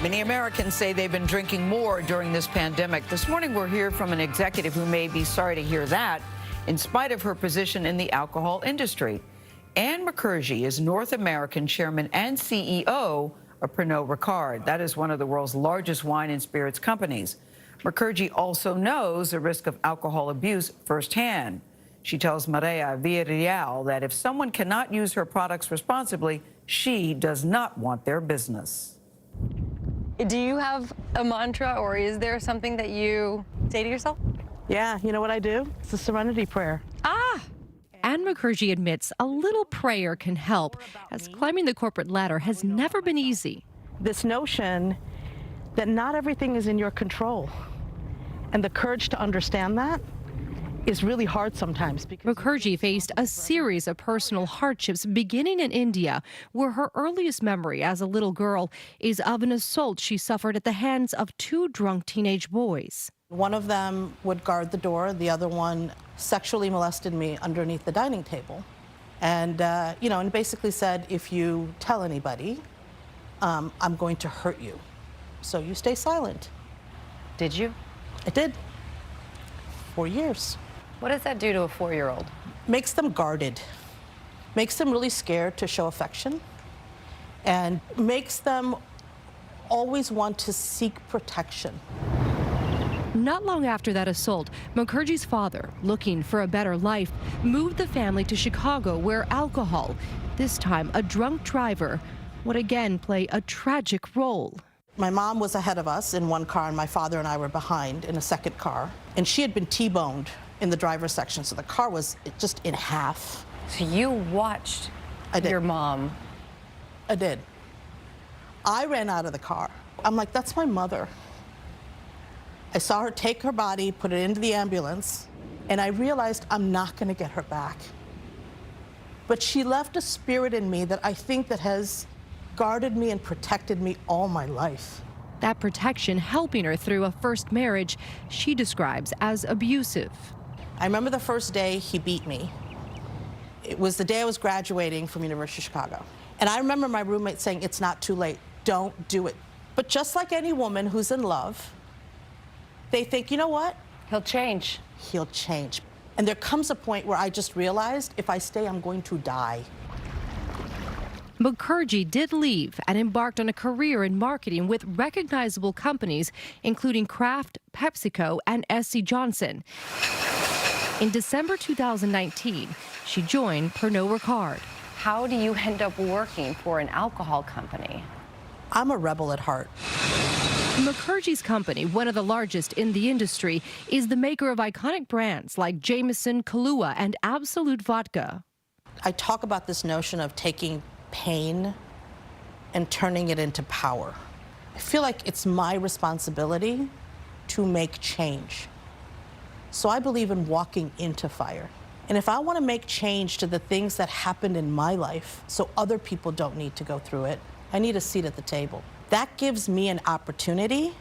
Many Americans say they've been drinking more during this pandemic. This morning, we'll hear from an executive who may be sorry to hear that, in spite of her position in the alcohol industry. And Mukherjee is North American chairman and CEO of Pernod Ricard. That is one of the world's largest wine and spirits companies. Mukherjee also knows the risk of alcohol abuse firsthand. She tells Mireya Villarreal that if someone cannot use her products responsibly, she does not want their business. Do you have a mantra, or is there something that you say to yourself? Yeah, you know what I do? It's the Serenity Prayer. Ah! And Mukherjee admits a little prayer can help, as climbing the corporate ladder has never been easy. This notion that not everything is in your control, and the courage to understand that is really hard sometimes. Mukherjee faced a series of personal hardships beginning in India, where her earliest memory as a little girl is of an assault she suffered at the hands of two drunk teenage boys. One of them would guard the door. The other one sexually molested me underneath the dining table. And, and basically said, if you tell anybody, I'm going to hurt you. So you stay silent. Did you? I did. 4 years. What does that do to a 4-year-old? Makes them guarded. Makes them really scared to show affection. And makes them always want to seek protection. Not long after that assault, Mukherjee's father, looking for a better life, moved the family to Chicago, where alcohol, this time a drunk driver, would again play a tragic role. My mom was ahead of us in one car, and my father and I were behind in a second car. And she had been T-boned in the driver's section, so the car was just in half. So you watched your mom? I did. I ran out of the car. I'm like, that's my mother. I saw her take her body, put it into the ambulance, and I realized I'm not going to get her back. But she left a spirit in me that I think that has guarded me and protected me all my life. That protection helping her through a first marriage she describes as abusive. I remember the first day he beat me. It was the day I was graduating from University of Chicago. And I remember my roommate saying, it's not too late, don't do it. But just like any woman who's in love, they think, you know what? He'll change. He'll change. And there comes a point where I just realized, if I stay, I'm going to die. Mukherjee did leave and embarked on a career in marketing with recognizable companies, including Kraft, PepsiCo, and SC Johnson. In December 2019, she joined Pernod Ricard. How do you end up working for an alcohol company? I'm a rebel at heart. Mukherjee's company, one of the largest in the industry, is the maker of iconic brands like Jameson, Kahlua, and Absolute Vodka. I talk about this notion of taking pain and turning it into power. I feel like it's my responsibility to make change. So I believe in walking into fire. And if I want to make change to the things that happened in my life so other people don't need to go through it, I need a seat at the table. That gives me an opportunity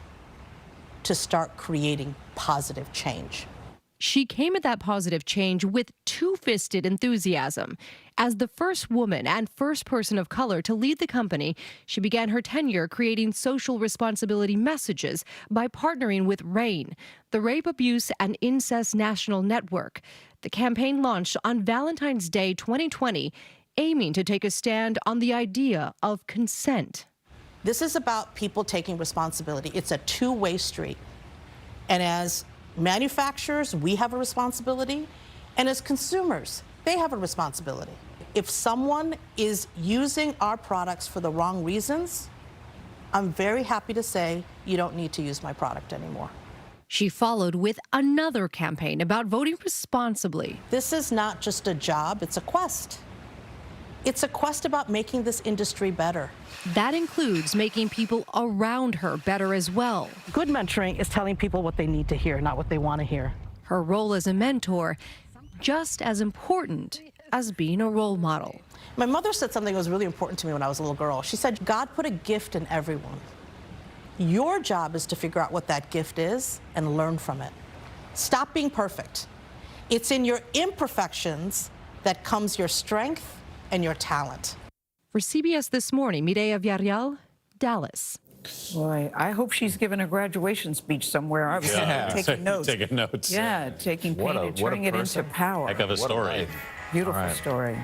to start creating positive change. She came at that positive change with two-fisted enthusiasm. As the first woman and first person of color to lead the company, she began her tenure creating social responsibility messages by partnering with RAINN, the Rape, Abuse, and Incest National Network. The campaign launched on Valentine's Day 2020, aiming to take a stand on the idea of consent. This is about people taking responsibility. It's a two-way street. And as manufacturers, we have a responsibility, and as consumers, they have a responsibility. If someone is using our products for the wrong reasons, I'm very happy to say you don't need to use my product anymore. She followed with another campaign about voting responsibly. This is not just a job, it's a quest. It's a quest about making this industry better. That includes making people around her better as well. Good mentoring is telling people what they need to hear, not what they want to hear. Her role as a mentor, just as important as being a role model. My mother said something that was really important to me when I was a little girl. She said, God put a gift in everyone. Your job is to figure out what that gift is and learn from it. Stop being perfect. It's in your imperfections that comes your strength and your talent. For CBS This Morning, Mireya Villarreal, Dallas. Boy, I hope she's given a graduation speech somewhere. I was taking notes. Taking notes. Yeah, taking pain and turning it into power. Heck of a story. Beautiful story.